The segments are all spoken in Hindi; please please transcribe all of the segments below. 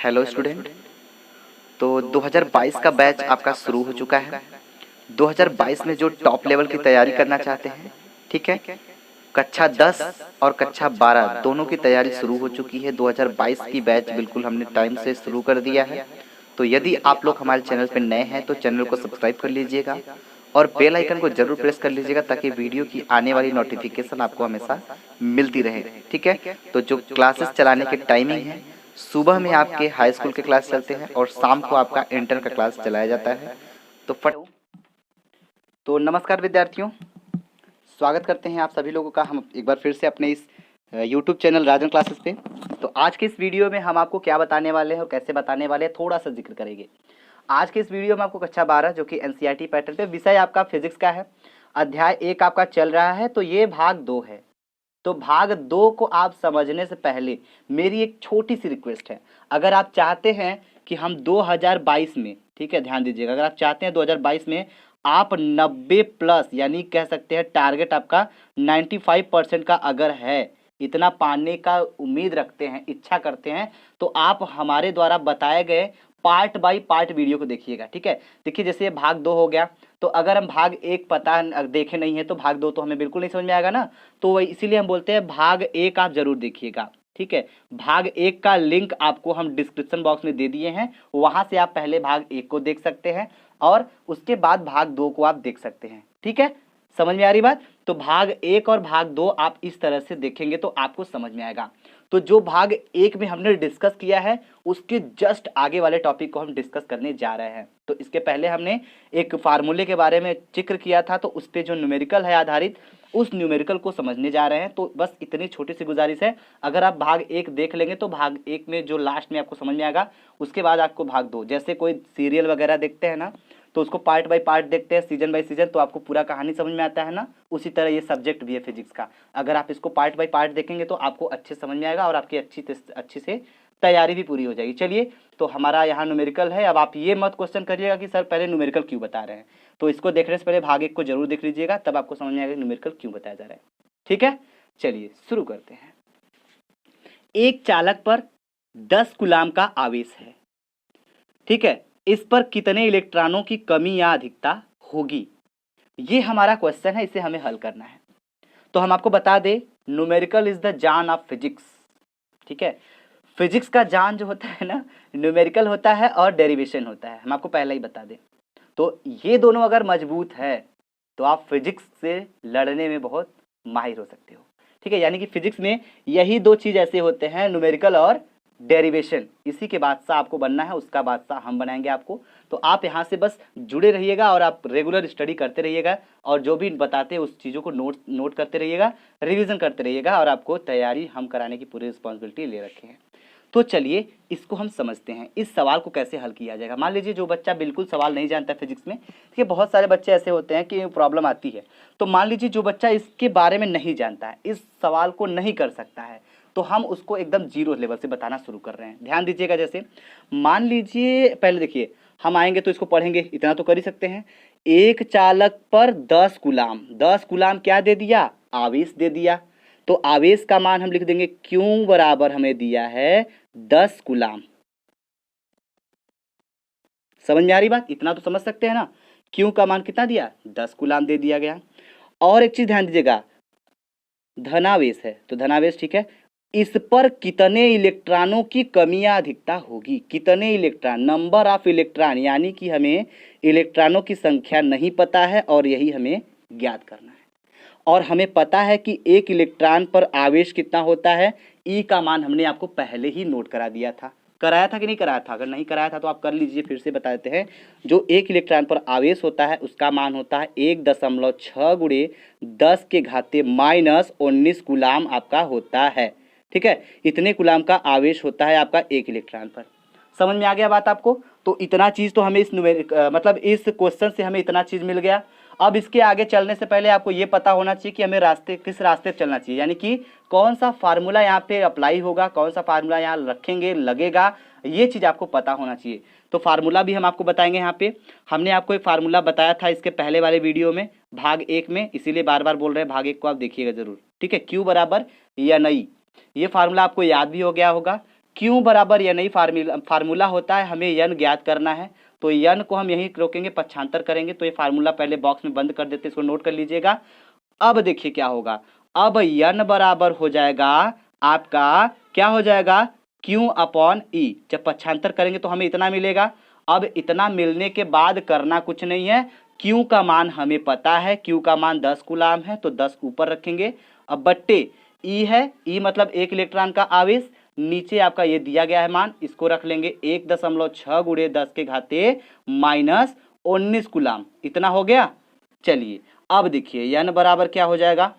Hello student. तो 2022 का बैच आपका शुरू हो चुका है। 2022 में जो टॉप लेवल की तैयारी करना चाहते हैं, ठीक है, कक्षा 10 और कक्षा 12 दोनों की तैयारी शुरू हो चुकी है। 2022 की बैच बिल्कुल हमने टाइम से शुरू कर दिया है। तो यदि आप लोग हमारे चैनल पर नए हैं तो चैनल को सब्सक्राइब कर लीजिएगा और बेल आइकन को जरूर प्रेस कर लीजिएगा ताकि वीडियो की आने वाली नोटिफिकेशन आपको हमेशा मिलती रहे, ठीक है। तो जो क्लासेस चलाने की टाइमिंग है, सुबह में आपके हाई स्कूल के क्लास चलते हैं और शाम को आपका इंटर का क्लास चलाया जाता है। तो नमस्कार विद्यार्थियों, स्वागत करते हैं आप सभी लोगों का हम एक बार फिर से अपने इस YouTube चैनल राजन क्लासेस पे। तो आज के इस वीडियो में हम आपको क्या बताने वाले हैं और कैसे बताने वाले हैं, थोड़ा सा जिक्र करेंगे। आज के इस वीडियो में आपको कक्षा 12 जो कि NCERT पैटर्न पे, विषय आपका फिजिक्स का है, अध्याय 1 आपका चल रहा है। तो ये भाग 2 है। तो भाग 2 को आप समझने से पहले मेरी एक छोटी सी रिक्वेस्ट है। अगर आप चाहते हैं कि हम 2022 में, ठीक है, ध्यान दीजिएगा, अगर आप चाहते हैं 2022 में आप 90 प्लस, यानी कह सकते हैं टारगेट आपका 95% का अगर है, इतना पाने का उम्मीद रखते हैं, इच्छा करते हैं, तो आप हमारे द्वारा बताए गए पार्ट बाय पार्ट वीडियो को देखिएगा, ठीक है। देखिए, जैसे भाग 2 हो गया, तो अगर हम भाग 1 पता देखे नहीं है तो भाग 2 तो हमें बिल्कुल नहीं समझ में आएगा ना। तो इसीलिए हम बोलते हैं भाग 1 आप जरूर देखिएगा, ठीक है। भाग 1 का लिंक आपको हम डिस्क्रिप्शन बॉक्स में दे दिए हैं, वहां से आप पहले भाग 1 को देख सकते हैं और उसके बाद भाग 2 को आप देख सकते हैं, ठीक है। समझ में आ रही बात? तो भाग 1 और भाग 2 आप इस तरह से देखेंगे तो आपको समझ में आएगा। तो जो भाग 1 में हमने डिस्कस किया है उसके जस्ट आगे वाले टॉपिक को हम डिस्कस करने जा रहे हैं। तो इसके पहले हमने एक फार्मूले के बारे में जिक्र किया था, तो उस पे जो न्यूमेरिकल है आधारित, उस न्यूमेरिकल को समझने जा रहे हैं। तो बस इतनी छोटी सी गुजारिश है, अगर आप भाग 1 देख लेंगे तो भाग 1 में जो लास्ट में आपको समझ में आएगा, उसके बाद आपको भाग 2, जैसे कोई सीरियल वगैरह देखते हैं ना, तो उसको पार्ट बाय पार्ट देखते हैं, सीजन बाय सीजन, तो आपको पूरा कहानी समझ में आता है ना। उसी तरह ये सब्जेक्ट भी है फिजिक्स का। अगर आप इसको पार्ट बाय पार्ट देखेंगे तो आपको अच्छे समझ में आएगा और आपकी अच्छी से तैयारी भी पूरी हो जाएगी। चलिए, तो हमारा यहाँ न्यूमेरिकल है। अब आप ये मत क्वेश्चन करिएगा कि सर पहले न्यूमेरिकल क्यों बता रहे हैं। तो इसको देखने से पहले भाग 1 को जरूर देख लीजिएगा, तब आपको समझ में आएगा न्यूमेरिकल क्यों बताया जा रहा है, ठीक है। चलिए शुरू करते हैं। एक चालक पर 10 कूलाम का आवेश है, ठीक है। इस पर कितने इलेक्ट्रॉनों की कमी या अधिकता होगी, ये हमारा क्वेश्चन है, इसे हमें हल करना है। तो हम आपको बता दें, न्यूमेरिकल इज द जान ऑफ फिजिक्स, ठीक है। फिजिक्स का जान जो होता है ना, न्यूमेरिकल होता है और डेरिवेशन होता है, हम आपको पहले ही बता दें। तो ये दोनों अगर मजबूत है तो आप फिजिक्स से लड़ने में बहुत माहिर हो सकते हो, ठीक है। यानी कि फिजिक्स में यही दो चीज ऐसे होते हैं, न्यूमेरिकल और डेरिवेशन। इसी के बादशाह आपको बनना है, उसका बादशाह हम बनाएंगे आपको। तो आप यहाँ से बस जुड़े रहिएगा और आप रेगुलर स्टडी करते रहिएगा और जो भी बताते हैं उस चीज़ों को नोट करते रहिएगा, रिवीजन करते रहिएगा, और आपको तैयारी हम कराने की पूरी रिस्पॉन्सिबिलिटी ले रखे हैं। तो चलिए इसको हम समझते हैं, इस सवाल को कैसे हल किया जाएगा। मान लीजिए जो बच्चा बिल्कुल सवाल नहीं जानता फिजिक्स में, ठीक है, बहुत सारे बच्चे ऐसे होते हैं कि प्रॉब्लम आती है। तो मान लीजिए जो बच्चा इसके बारे में नहीं जानता है, इस सवाल को नहीं कर सकता है, तो हम उसको एकदम जीरो लेवल से बताना शुरू कर रहे हैं। ध्यान दीजिएगा, जैसे मान लीजिए, पहले देखिए हम आएंगे तो इसको पढ़ेंगे, इतना तो कर ही सकते हैं। एक चालक पर 10 कूलाम, 10 कूलाम क्या दे दिया, आवेश दे दिया। तो आवेश का मान हम लिख देंगे क्यू बराबर हमें दिया है 10 कूलाम। समझ में आ रही बात? इतना तो समझ सकते हैं ना। क्यू का मान कितना दिया, 10 कूलाम दे दिया गया। और एक चीज ध्यान दीजिएगा, धनावेश है तो धनावेश, ठीक है। इस पर कितने इलेक्ट्रॉनों की कमी या अधिकता होगी, कितने इलेक्ट्रॉन, नंबर ऑफ इलेक्ट्रॉन, यानी कि हमें इलेक्ट्रॉनों की संख्या नहीं पता है और यही हमें ज्ञात करना है। और हमें पता है कि एक इलेक्ट्रॉन पर आवेश कितना होता है, ई का मान हमने आपको पहले ही नोट करा दिया था। कराया था कि नहीं कराया था? अगर नहीं कराया था तो आप कर लीजिए, फिर से बता देते हैं। जो एक इलेक्ट्रॉन पर आवेश होता है उसका मान होता है 1.6 गुणे 10 के घाते -19 कूलाम आपका होता है, ठीक है। इतने कूलाम का आवेश होता है आपका एक इलेक्ट्रॉन पर। समझ में आ गया बात आपको? तो इतना चीज तो हमें इस मतलब इस क्वेश्चन से हमें इतना चीज मिल गया। अब इसके आगे चलने से पहले आपको ये पता होना चाहिए कि हमें किस रास्ते चलना चाहिए, यानी कि कौन सा फार्मूला यहाँ पे अप्लाई होगा, कौन सा फार्मूला यहाँ रखेंगे, लगेगा, ये चीज आपको पता होना चाहिए। तो फार्मूला भी हम आपको बताएंगे। यहाँ पे हमने आपको एक फार्मूला बताया था इसके पहले वाले वीडियो में, भाग 1 में, इसीलिए बार बार बोल रहे हैं भाग 1 को आप देखिएगा जरूर, ठीक है। क्यू बराबर या नहीं, ये फार्मूला आपको याद भी हो गया होगा। क्यों बराबर यन ही फार्मूला होता है, हमें यन ज्ञात करना है। तो यन को हम यहीं रोकेंगे, पक्षांतर करेंगे। तो ये फार्मूला पहले बॉक्स में बंद कर देते हैं, इसको नोट कर लीजिएगा। अब देखिए क्या होगा, अब यन बराबर हो जाएगा आपका, क्या हो जाएगा, क्यू अपॉन ई। जब पक्षांतर करेंगे तो हमें इतना मिलेगा। अब इतना मिलने के बाद करना कुछ नहीं है, क्यू का मान हमें पता है, क्यू का मान 10 कूलाम है, तो 10 ऊपर रखेंगे। अब बट्टे ई है, ई मतलब 1 इलेक्ट्रॉन का आवेश, नीचे आपका ये दिया गया है मान, इसको रख लेंगे 1.6 गुणे 10 के घाते माइनस 19 कूलाम। इतना हो गया। चलिए अब देखिए यन बराबर क्या हो जाएगा,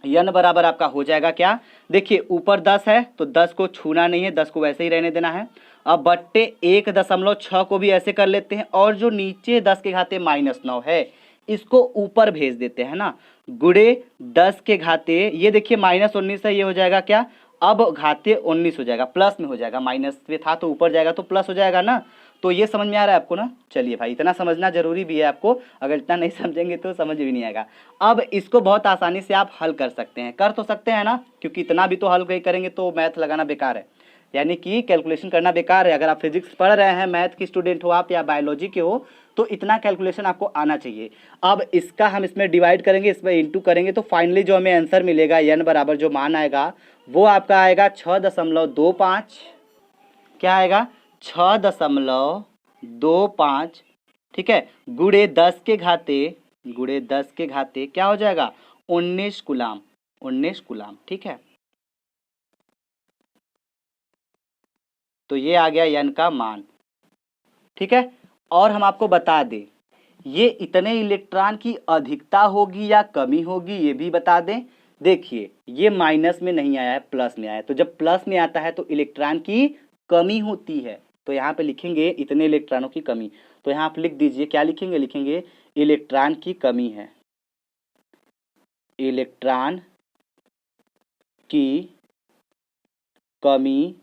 यन बराबर आपका हो जाएगा क्या, देखिए ऊपर 10 है तो 10 को छूना नहीं है, 10 को वैसे ही रहने देना है। अब बट्टे 1.6 को भी ऐसे कर लेते हैं, और जो नीचे 10 के घाते -9 है इसको ऊपर भेज देते हैं ना, गुणे 10 के घाते, ये देखिए -19 है, ये हो जाएगा क्या, अब घाते 19 हो जाएगा, प्लस में हो जाएगा, माइनस में था तो ऊपर जाएगा तो प्लस हो जाएगा ना। तो ये समझ में आ रहा है आपको ना। चलिए भाई, इतना समझना जरूरी भी है आपको, अगर इतना नहीं समझेंगे तो समझ भी नहीं आएगा। अब इसको बहुत आसानी से आप हल कर सकते हैं, कर तो सकते हैं ना, क्योंकि इतना भी तो हल करेंगे तो मैथ लगाना बेकार है, यानी कि कैलकुलेशन करना बेकार है। अगर आप फिजिक्स पढ़ रहे हैं, मैथ की स्टूडेंट हो आप या बायोलॉजी के हो, तो इतना कैलकुलेशन आपको आना चाहिए। अब इसका हम इसमें डिवाइड करेंगे, इसमें इंटू करेंगे, तो फाइनली जो हमें आंसर मिलेगा यन बराबर जो मान आएगा वो आपका आएगा 6.25, क्या आएगा 6.25, ठीक है, गुणे 10 के घाते, गुणे 10 के घाते क्या हो जाएगा 19 कूलाम, 19 कूलाम, ठीक है। तो ये आ गया यन का मान, ठीक है। और हम आपको बता दें ये इतने इलेक्ट्रॉन की अधिकता होगी या कमी होगी ये भी बता दें। देखिए ये माइनस में नहीं आया है, प्लस में आया है, तो जब प्लस में आता है तो इलेक्ट्रॉन की कमी होती है। तो यहाँ पे लिखेंगे इतने इलेक्ट्रॉनों की कमी, तो यहाँ आप लिख दीजिए, क्या लिखेंगे, लिखेंगे इलेक्ट्रॉन की कमी है, इलेक्ट्रॉन की कमी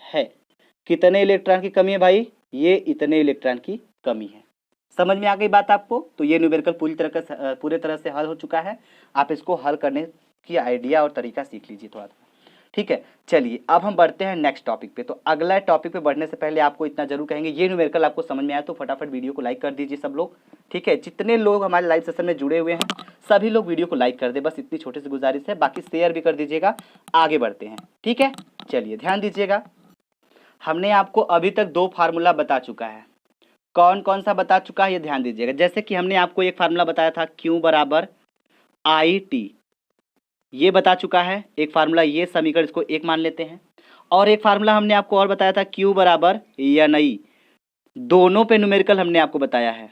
है। कितने इलेक्ट्रॉन की कमी है भाई, ये इतने इलेक्ट्रॉन की कमी है। समझ में आ गई बात आपको। तो ये न्यूमेरिकल पूरे तरह से हल हो चुका है। आप इसको हल करने की आइडिया और तरीका सीख लीजिए थोड़ा सा, ठीक है। चलिए अब हम बढ़ते हैं नेक्स्ट टॉपिक पे। तो अगला टॉपिक पे बढ़ने से पहले आपको इतना जरूर कहेंगे, ये न्यूमेरिकल आपको समझ में आया तो फटाफट वीडियो को लाइक कर दीजिए सब लोग, ठीक है। जितने लोग हमारे लाइव सेशन में जुड़े हुए हैं सभी लोग वीडियो को लाइक कर दे, बस इतनी छोटी सी गुजारिश है, बाकी शेयर भी कर दीजिएगा। आगे बढ़ते हैं, ठीक है। चलिए ध्यान दीजिएगा, हमने आपको अभी तक 2 फार्मूला बता चुका है। कौन कौन सा बता चुका है ये ध्यान दीजिएगा। जैसे कि हमने आपको एक फार्मूला बताया था Q बराबर IT, ये बता चुका है एक फार्मूला, ये समीकरण इसको 1 मान लेते हैं। और एक फार्मूला हमने आपको और बताया था Q बराबर NI, दोनों पे न्यूमेरिकल हमने आपको बताया है।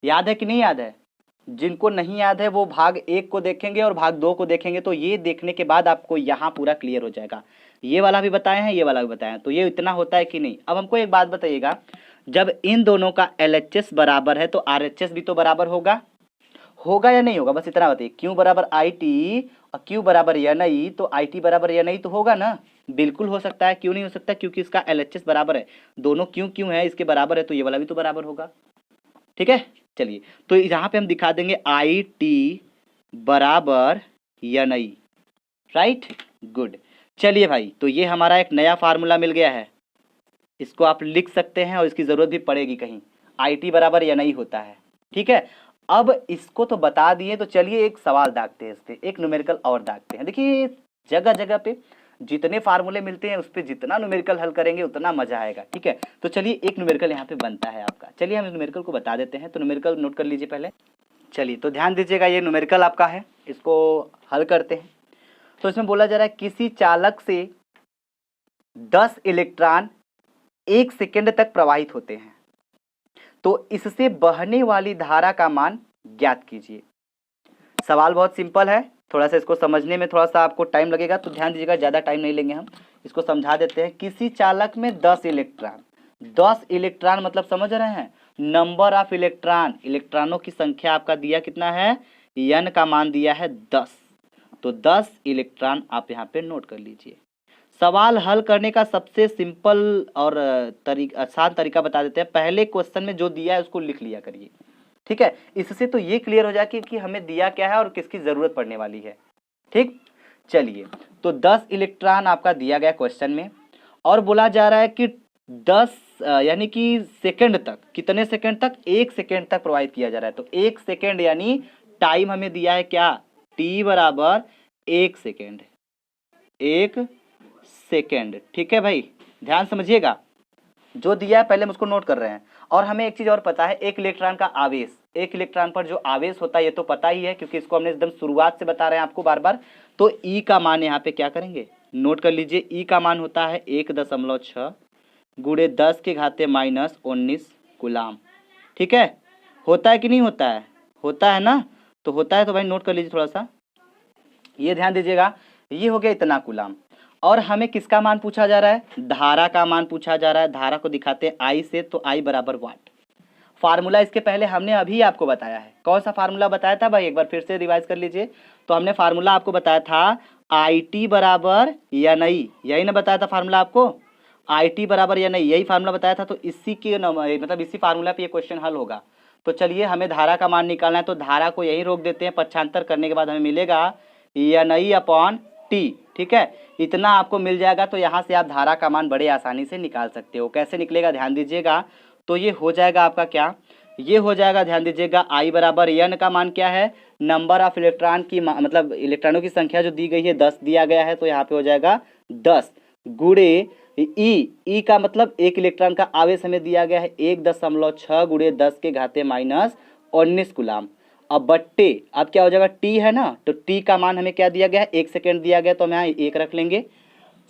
याद है कि नहीं याद है? जिनको नहीं याद है वो भाग 1 को देखेंगे और भाग 2 को देखेंगे, तो ये देखने के बाद आपको यहाँ पूरा क्लियर हो जाएगा। ये वाला भी बताए हैं, ये वाला भी बताए हैं, तो ये इतना होता है कि नहीं। अब हमको एक बात बताइएगा, जब इन दोनों का LHS बराबर है तो RHS भी तो बराबर होगा, होगा या नहीं होगा, बस इतना बताइए। Q बराबर IT और Q बराबर NI, तो IT बराबर NI तो होगा ना, बिल्कुल हो सकता है। क्यों नहीं हो सकता, क्योंकि इसका LHS बराबर है, दोनों क्यों है इसके बराबर है, तो ये वाला भी तो बराबर होगा, ठीक है। चलिए तो यहाँ पे हम दिखा देंगे IT बराबर NI, राइट, गुड। चलिए भाई, तो ये हमारा एक नया फार्मूला मिल गया है, इसको आप लिख सकते हैं और इसकी जरूरत भी पड़ेगी कहीं। IT बराबर NI होता है, ठीक है। अब इसको तो बता दिए, तो चलिए एक सवाल दागते हैं, इस पे एक न्यूमेरिकल और दागते हैं। देखिए जगह जगह पे जितने फार्मूले मिलते हैं उस पर जितना न्यूमेरिकल हल करेंगे उतना मजा आएगा, ठीक है। तो चलिए एक न्यूमेरिकल यहाँ पे बनता है आपका, चलिए हम इस न्यूमेरिकल को बता देते हैं। तो न्यूमेरिकल नोट कर लीजिए पहले। चलिए तो ध्यान दीजिएगा, ये न्यूमेरिकल आपका है, इसको हल करते हैं। तो इसमें बोला जा रहा है किसी चालक से 10 इलेक्ट्रॉन 1 सेकेंड तक प्रवाहित होते हैं, तो इससे बहने वाली धारा का मान ज्ञात कीजिए। सवाल बहुत सिंपल है, थोड़ा सा इसको समझने में थोड़ा सा आपको टाइम लगेगा, तो ध्यान दीजिएगा, ज़्यादा टाइम नहीं लेंगे हम, इसको समझा देते हैं। किसी चालक में 10 इलेक्ट्रॉन, 10 इलेक्ट्रॉन मतलब समझ रहे हैं नंबर ऑफ इलेक्ट्रॉन, इलेक्ट्रॉनों की संख्या आपका दिया कितना है, n का मान दिया है 10, तो 10 इलेक्ट्रॉन आप यहाँ पे नोट कर लीजिए। सवाल हल करने का सबसे सिंपल और आसान तरीका बता देते हैं। पहले क्वेश्चन में जो दिया है उसको लिख लिया करिए, ठीक है। इससे तो ये क्लियर हो जाए कि हमें दिया क्या है और किसकी जरूरत पड़ने वाली है, ठीक। चलिए, तो 10 इलेक्ट्रॉन आपका दिया गया क्वेश्चन में, और बोला जा रहा है कि 10 यानी कि सेकंड तक, कितने सेकंड तक, 1 सेकंड तक प्रोवाइड किया जा रहा है। तो 1 सेकंड यानी टाइम हमें दिया है क्या, t बराबर 1 सेकेंड, 1 सेकेंड। ठीक है भाई, ध्यान समझिएगा, जो दिया है पहले हम उसको नोट कर रहे हैं। और हमें एक चीज और पता है, एक इलेक्ट्रॉन का आवेश, एक इलेक्ट्रॉन पर जो आवेश होता है ये तो पता ही है, क्योंकि इसको हमने एकदम शुरुआत से बता रहे हैं आपको बार बार। तो ई का मान यहाँ पे क्या करेंगे, नोट कर लीजिए, ई का मान होता है 1.6 गुणे 10 के घाते -19 कूलाम। ठीक है, होता है कि नहीं होता है, होता है ना, तो होता है तो भाई नोट कर लीजिए थोड़ा सा, ये ध्यान दीजिएगा। ये हो गया इतना कूलाम, और हमें किसका मान पूछा जा रहा है, धारा का मान पूछा जा रहा है। धारा को दिखाते हैं आई से, तो आई बराबर वाट। फार्मूला इसके पहले हमने अभी आपको बताया है, कौन सा फार्मूला बताया था भाई, एक बार फिर से रिवाइज कर लीजिए। तो हमने फार्मूला आपको बताया था आई टी बराबर या नहीं, यही ना बताया था फार्मूला आपको, आई टी बराबर या नहीं, यही फार्मूला बताया था। तो इसी के मतलब इसी फार्मूला पे ये क्वेश्चन हल होगा। तो चलिए, हमें धारा का मान निकालना है, तो धारा को यही रोक देते हैं, पक्षांतर करने के बाद हमें मिलेगा या नहीं अपॉन टी। ठीक है, इतना आपको मिल जाएगा। तो यहाँ से आप धारा का मान बड़े आसानी से निकाल सकते हो। कैसे निकलेगा, ध्यान दीजिएगा। तो ये हो जाएगा आपका क्या, ये हो जाएगा, ध्यान दीजिएगा, आई बराबर एन का मान क्या है, नंबर ऑफ इलेक्ट्रॉन की मतलब इलेक्ट्रॉनों की संख्या जो दी गई है 10 दिया गया है, तो यहाँ पे हो जाएगा 10 गुणे ई का मतलब एक इलेक्ट्रॉन का आवेश हमें दिया गया है 1.6 गुणे 10 के घाते -19 कूलाम। अब बट्टे, अब क्या हो जाएगा, टी है ना, तो टी का मान हमें क्या दिया गया है, 1 सेकेंड दिया गया, तो हम यहाँ 1 रख लेंगे।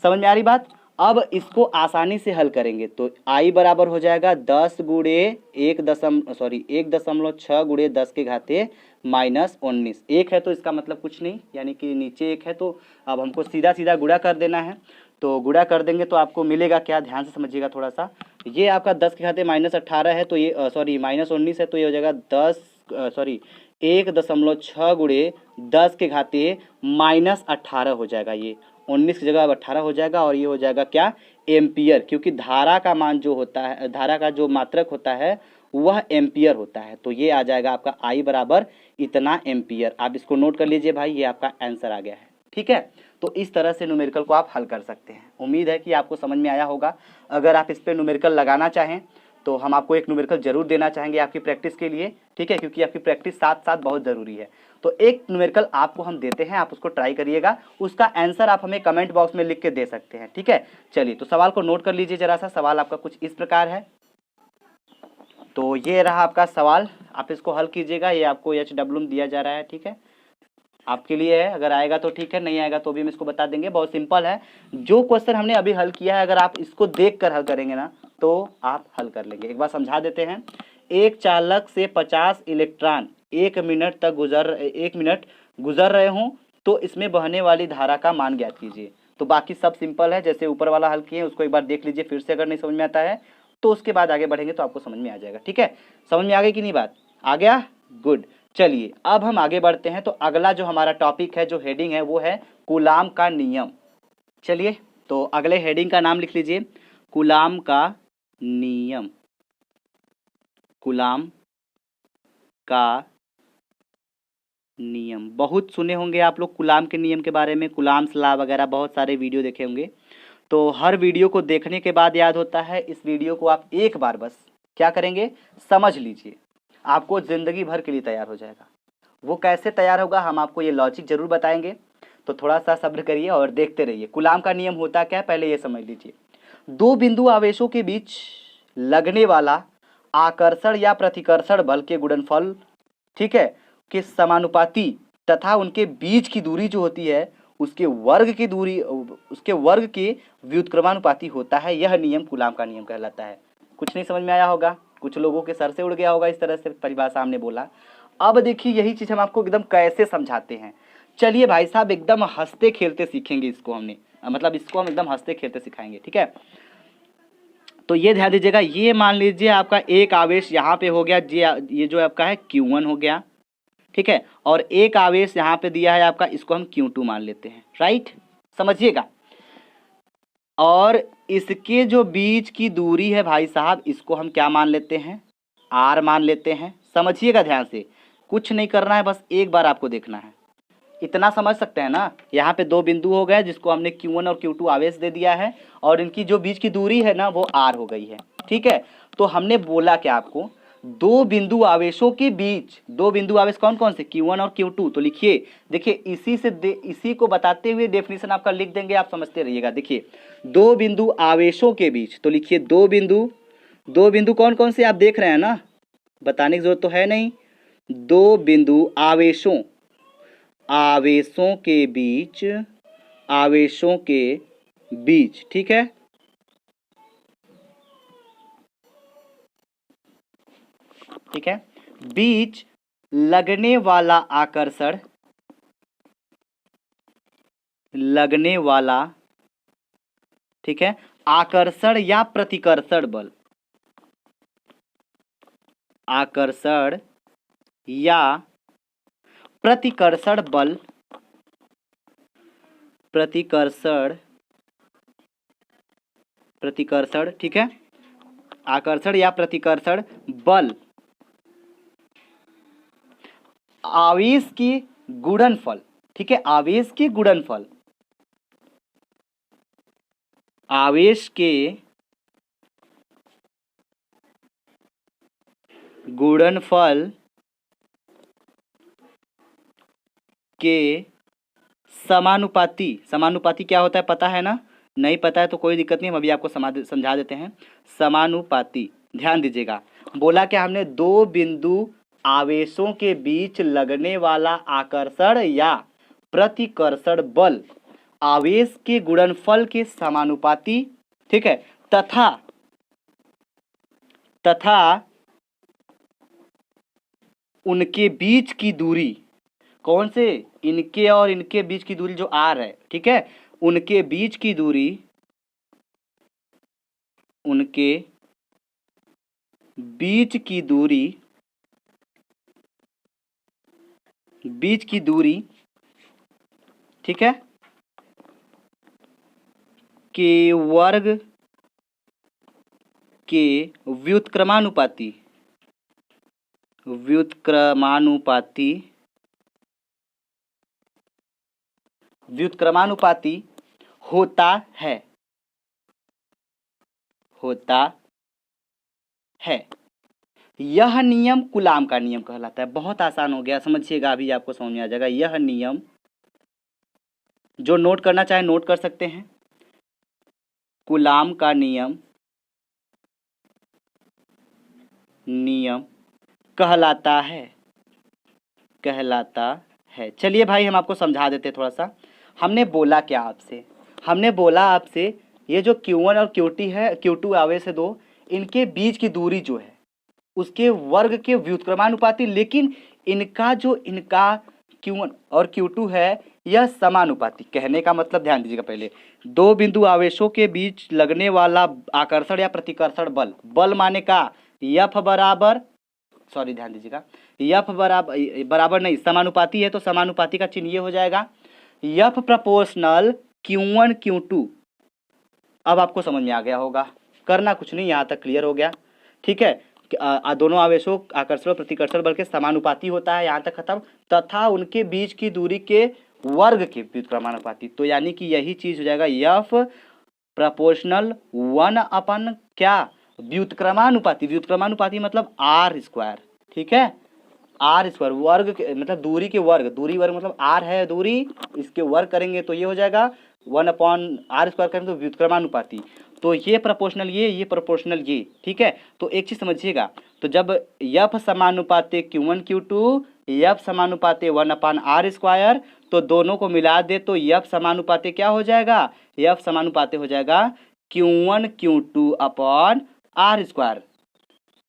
समझ में आ रही बात। अब इसको आसानी से हल करेंगे, तो आई बराबर हो जाएगा 10 गुणे 1.6 गुणे 10 के घाते -19। 1 है तो इसका मतलब कुछ नहीं, यानी कि नीचे 1 है, तो अब हमको सीधा सीधा गुणा कर देना है। तो गुणा कर देंगे तो आपको मिलेगा क्या, ध्यान से समझिएगा थोड़ा सा। ये आपका 10 के घाते -18 है, तो ये -19 है, तो ये हो जाएगा 1.6 गुणे 10 के घाते -18 हो जाएगा। ये 19 की जगह अब 18 हो जाएगा, और ये हो जाएगा क्या, एम्पियर, क्योंकि धारा का मान जो होता है, धारा का जो मात्रक होता है वह एम्पियर होता है। तो ये आ जाएगा आपका आई बराबर इतना एम्पियर। आप इसको नोट कर लीजिए भाई, ये आपका आंसर आ गया है। ठीक है, तो इस तरह से न्यूमेरिकल को आप हल कर सकते हैं। उम्मीद है कि आपको समझ में आया होगा। अगर आप इस पर न्यूमेरिकल लगाना चाहें तो हम आपको एक न्यूमेरिकल जरूर देना चाहेंगे आपकी प्रैक्टिस के लिए। ठीक है, क्योंकि आपकी प्रैक्टिस साथ साथ बहुत ज़रूरी है। तो एक न्यूमेरिकल आपको हम देते हैं, आप उसको ट्राई करिएगा, उसका आंसर आप हमें कमेंट बॉक्स में लिख के दे सकते हैं। ठीक है, चलिए, तो सवाल को नोट कर लीजिए जरा सा। सवाल आपका कुछ इस प्रकार है। तो ये रहा आपका सवाल, आप इसको हल कीजिएगा। ये आपको HW में दिया जा रहा है। ठीक है, आपके लिए है, अगर आएगा तो ठीक है, नहीं आएगा तो भी हम इसको बता देंगे। बहुत सिंपल है, जो क्वेश्चन हमने अभी हल किया है अगर आप इसको देख कर हल करेंगे ना तो आप हल कर लेंगे। एक बार समझा देते हैं। एक चालक से 50 इलेक्ट्रॉन 1 मिनट गुजर रहे हों तो इसमें बहने वाली धारा का मान ज्ञात कीजिए। तो बाकी सब सिंपल है, जैसे ऊपर वाला हल किए उसको एक बार देख लीजिए फिर से, अगर नहीं समझ में आता है तो उसके बाद आगे बढ़ेंगे तो आपको समझ में आ जाएगा। ठीक है, समझ में आ गई कि नहीं बात, आ गया, गुड। चलिए, अब हम आगे बढ़ते हैं। तो अगला जो हमारा टॉपिक है, जो हेडिंग है, वो है कूलाम का नियम। चलिए, तो अगले हेडिंग का नाम लिख लीजिए, कूलाम का नियम। कूलाम का नियम बहुत सुने होंगे आप लोग कूलाम के नियम के बारे में, कूलाम्स लॉ वगैरह बहुत सारे वीडियो देखे होंगे। तो हर वीडियो को देखने के बाद याद होता है, इस वीडियो को आप एक बार बस क्या करेंगे, समझ लीजिए, आपको ज़िंदगी भर के लिए तैयार हो जाएगा। वो कैसे तैयार होगा, हम आपको ये लॉजिक जरूर बताएंगे। तो थोड़ा सा सब्र करिए और देखते रहिए। कूलाम का नियम होता क्या है, पहले ये समझ लीजिए। दो बिंदु आवेशों के बीच लगने वाला आकर्षण या प्रतिकर्षण बल के गुणनफल, ठीक है, के समानुपाती तथा उनके बीच की दूरी जो होती है उसके वर्ग की दूरी, उसके वर्ग के व्युत्क्रमानुपाती होता है। यह नियम कूलाम का नियम कहलाता है। कुछ नहीं समझ में आया होगा, कुछ लोगों के सर से उड़ गया होगा, इस तरह से परिभाषा हमने बोला। अब देखिए, यही चीज़ हम आपको एकदम कैसे समझाते हैं। चलिए भाई साहब, एकदम हंसते खेलते सीखेंगे इसको हमने, मतलब इसको हम एकदम हंसते खेलते सिखाएंगे। ठीक है, तो ये ध्यान दीजिएगा। ये मान लीजिए आपका एक आवेश यहाँ पे हो गया, ये जो आपका है Q1 हो गया, ठीक है, और एक आवेश यहाँ पे दिया है आपका, इसको हम Q2 मान लेते हैं, राइट, समझिएगा। और इसके जो बीच की दूरी है भाई साहब, इसको हम क्या मान लेते हैं, R मान लेते हैं। समझिएगा ध्यान से, कुछ नहीं करना है, बस एक बार आपको देखना है। इतना समझ सकते हैं ना। यहाँ पे दो बिंदु हो गए जिसको हमने Q1 और Q2 आवेश दे दिया है और इनकी जो बीच की दूरी है ना वो R हो गई है। ठीक है, तो हमने बोला क्या आपको, दो बिंदु आवेशों के बीच, दो बिंदु आवेश कौन कौन से, Q1 और Q2। तो लिखिए, देखिए इसी को बताते हुए डेफिनेशन आपका लिख देंगे, आप समझते रहिएगा। देखिए दो बिंदु आवेशों के बीच, तो लिखिए दो बिंदु कौन कौन से आप देख रहे हैं ना, बताने की जरूरत तो है नहीं। दो बिंदु आवेशों के बीच, ठीक है। ठीक है, बीच लगने वाला ठीक है, आकर्षण या प्रतिकर्षण बल, आकर्षण या प्रतिकर्षण बल, ठीक है, आकर्षण या प्रतिकर्षण बल आवेश की गुणनफल, ठीक है, आवेश के गुणनफल, आवेश के गुणनफल के समानुपाती क्या होता है पता है ना, नहीं पता है तो कोई दिक्कत नहीं, हम अभी आपको समझा देते हैं। समानुपाती, ध्यान दीजिएगा, बोला क्या हमने, दो बिंदु आवेशों के बीच लगने वाला आकर्षण या प्रतिकर्षण बल आवेश के गुणनफल के समानुपाती, ठीक है, तथा उनके बीच की दूरी, कौन से, इनके और इनके बीच की दूरी जो R है, ठीक है, उनके बीच की दूरी, ठीक है, के वर्ग के व्युत्क्रमानुपाती होता है। यह नियम कूलाम का नियम कहलाता है। बहुत आसान हो गया, समझिएगा, अभी आपको समझ में आ जाएगा। यह नियम, जो नोट करना चाहे नोट कर सकते हैं, कूलाम का नियम कहलाता है। चलिए भाई हम आपको समझा देते थोड़ा सा। हमने बोला क्या आपसे, हमने बोला आपसे ये जो Q1 और Q2 आवेश है दो, इनके बीच की दूरी जो है उसके वर्ग के व्युत्क्रमानुपाती, लेकिन इनका Q1 और Q2 है यह समानुपाती। कहने का मतलब, ध्यान दीजिएगा, पहले दो बिंदु आवेशों के बीच लगने वाला आकर्षण या प्रतिकर्षण बल माने का F बराबर, सॉरी ध्यान दीजिएगा, F बराबर नहीं, समानुपाती है तो समानुपाती का चिन्ह ये हो जाएगा F प्रोपोर्शनल Q1 Q2। अब आपको समझ में आ गया होगा, करना कुछ नहीं, यहाँ तक क्लियर हो गया। ठीक है, दोनों आवेशों आकर्षण और प्रतिकर्षण बल के समानुपाती होता है, यहाँ तक खत्म, तथा उनके बीच की दूरी के वर्ग के व्युत्क्रमानुपाती। तो यानी कि यही चीज हो जाएगा F प्रोपोर्शनल 1 अपन क्या, व्युत्क्रमानुपाती मतलब R², ठीक है, R² वर्ग मतलब दूरी के वर्ग, दूरी वर्ग मतलब R है दूरी, इसके वर्ग करेंगे तो ये हो जाएगा 1/R² करेंगे तो व्युत्क्रमानुपाती। तो ये प्रोपोर्शनल ये प्रोपोर्शनल ये, ठीक है। तो एक चीज समझिएगा, तो जब F समानुपाते Q1 Q2, F समानुपाते 1/R², तो दोनों को मिला दे तो F समानुपाते क्या हो जाएगा, F समानुपाते हो जाएगा Q1 Q2/R²।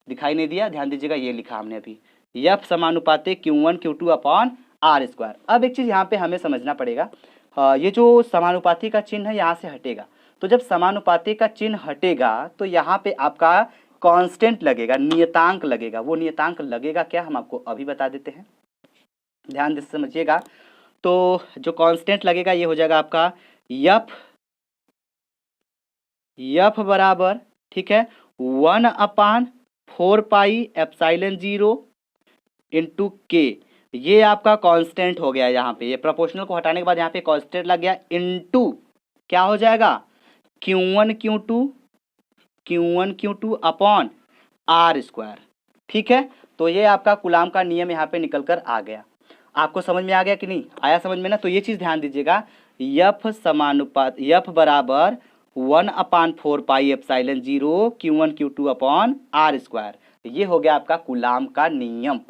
दिखाई नहीं दिया, ध्यान दीजिएगा, ये लिखा हमने अभी, F समानुपाते Q1 Q2/R²। अब एक चीज यहाँ पे हमें समझना पड़ेगा, ये जो समानुपाती का चिन्ह है यहाँ से हटेगा, तो जब समानुपाती का चिन्ह हटेगा तो यहाँ पे आपका कांस्टेंट लगेगा, नियतांक लगेगा। वो नियतांक लगेगा क्या, हम आपको अभी बता देते हैं, ध्यान से समझिएगा। तो जो कांस्टेंट लगेगा ये हो जाएगा आपका F बराबर, ठीक है, 1/4 पाई एप्सिलॉन 0 इंटू K। ये आपका कांस्टेंट हो गया यहाँ पे, ये प्रोपोर्शनल को हटाने के बाद यहाँ पे कांस्टेंट लग गया, इनटू क्या हो जाएगा Q1 Q2 upon r square. ठीक है, तो ये आपका कूलाम का नियम यहाँ पे निकल कर आ गया। आपको समझ में आ गया कि नहीं आया समझ में ना? तो ये चीज़ ध्यान दीजिएगा, यफ समानुपात यफ बराबर 1/4 pi epsilon 0 Q1 Q2 upon r square. ये हो गया आपका कूलाम का नियम।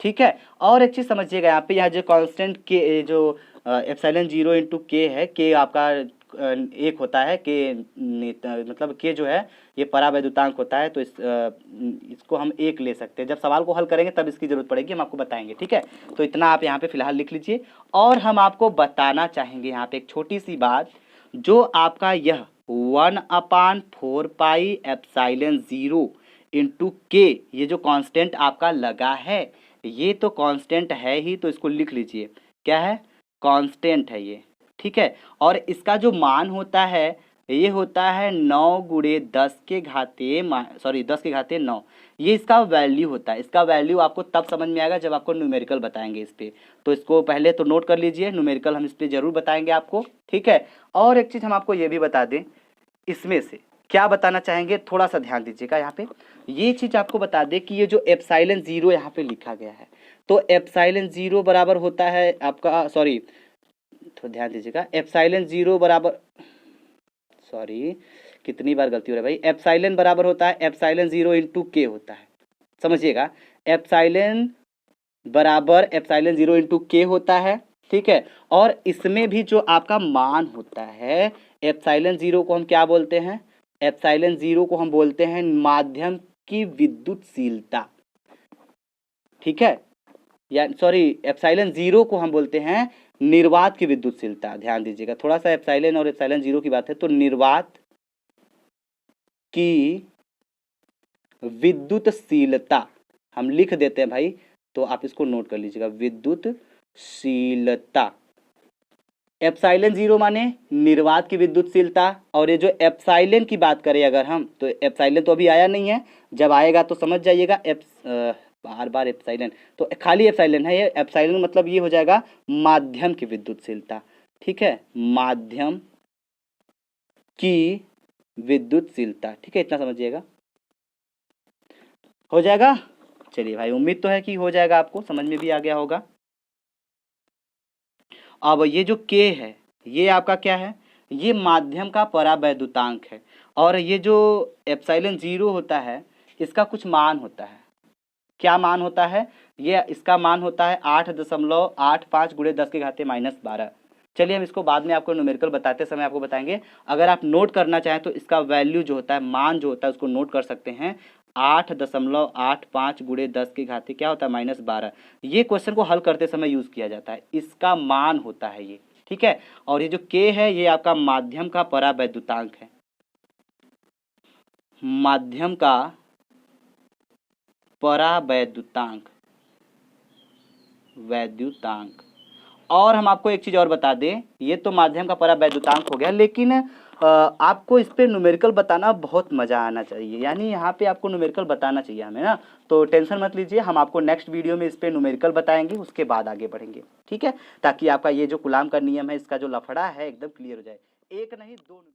ठीक है, और एक चीज़ समझिएगा यहाँ पे, यहाँ जो कांस्टेंट के जो एप्सिलॉन 0 इंटू के है, के आपका एक होता है, के मतलब के जो है ये परावैद्युतांक होता है, तो इसको हम एक ले सकते हैं। जब सवाल को हल करेंगे तब इसकी जरूरत पड़ेगी, हम आपको बताएंगे। ठीक है, तो इतना आप यहाँ पे फिलहाल लिख लीजिए। और हम आपको बताना चाहेंगे यहाँ पे एक छोटी सी बात, जो आपका यह 1/4 पाई एप्सिलॉन 0 इंटू के, ये जो कांस्टेंट आपका लगा है, ये तो कांस्टेंट है ही, तो इसको लिख लीजिए, क्या है, कांस्टेंट है ये। ठीक है, और इसका जो मान होता है ये होता है 9 गुणे 10 के घाते 9। ये इसका वैल्यू होता है। इसका वैल्यू आपको तब समझ में आएगा जब आपको न्यूमेरिकल बताएंगे इस पे, तो इसको पहले तो नोट कर लीजिए, न्यूमेरिकल हम इस पे जरूर बताएंगे आपको। ठीक है, और एक चीज़ हम आपको ये भी बता दें, इसमें से क्या बताना चाहेंगे, थोड़ा सा ध्यान दीजिएगा यहाँ पे। ये चीज़ आपको बता दें कि ये जो एप्सिलॉन 0 यहाँ पे लिखा गया है, तो एप्सिलॉन 0 बराबर होता है आपका, सॉरी तो ध्यान दीजिएगा, एप्सिलॉन 0 बराबर, सॉरी कितनी बार गलती हो रहा है भाई, एप्सिलॉन बराबर होता है एप्सिलॉन 0 इंटू के होता है। समझिएगा, एप्सिलॉन बराबर एप्सिलॉन 0 इंटू के होता है। ठीक है, और इसमें भी जो आपका मान होता है, एप्सिलॉन 0 को हम क्या बोलते हैं, एप्सिलॉन 0 को हम बोलते हैं माध्यम की विद्युतशीलता। ठीक है, या सॉरी, एप्सिलॉन 0 को हम बोलते हैं निर्वात की विद्युतशीलता। ध्यान दीजिएगा, थोड़ा सा एप्सिलॉन और एप्सिलॉन 0 की बात है, तो निर्वात की विद्युतशीलता हम लिख देते हैं भाई, तो आप इसको नोट कर लीजिएगा, विद्युतशीलता। एप्सिलॉन 0 माने निर्वात की विद्युतशीलता, और ये जो एप्सिलॉन की बात करें अगर हम, तो एप्सिलॉन तो अभी आया नहीं है, जब आएगा तो समझ जाइएगा। बार बार एप्सिलॉन, तो खाली एप्सिलॉन है ये, एप्सिलॉन मतलब ये हो जाएगा माध्यम की विद्युतशीलता। ठीक है, माध्यम की विद्युतशीलता। ठीक है, इतना समझिएगा, हो जाएगा। चलिए भाई, उम्मीद तो है कि हो जाएगा, आपको समझ में भी आ गया होगा। अब ये जो के है, ये आपका क्या है, ये माध्यम का परावैद्युतांक है, और ये जो एप्सिलॉन 0 होता है, इसका कुछ मान होता है। क्या मान होता है, ये इसका मान होता है 8.85 गुणे 10 के घाते -12। चलिए हम इसको बाद में आपको न्यूमेरिकल बताते समय आपको बताएंगे। अगर आप नोट करना चाहें तो इसका वैल्यू जो होता है, मान जो होता है, उसको नोट कर सकते हैं, 8.85 गुणे 10 के घाते क्या होता है, -12। ये क्वेश्चन को हल करते समय यूज किया जाता है, इसका मान होता है ये। ठीक है, और ये जो के है, ये आपका माध्यम का परावैद्युतांक है, माध्यम का परावैद्युतांक, वैद्युतांक। और हम आपको एक चीज और बता दें, ये तो माध्यम का परावैद्युतांक हो गया, लेकिन आपको इस पे न्यूमेरिकल बताना बहुत मजा आना चाहिए, यानी यहाँ पे आपको न्यूमेरिकल बताना चाहिए हमें ना, तो टेंशन मत लीजिए, हम आपको नेक्स्ट वीडियो में इस पे न्यूमेरिकल बताएंगे, उसके बाद आगे बढ़ेंगे। ठीक है, ताकि आपका ये जो कूलाम का नियम है, इसका जो लफड़ा है एकदम क्लियर हो जाए। एक नहीं, दो।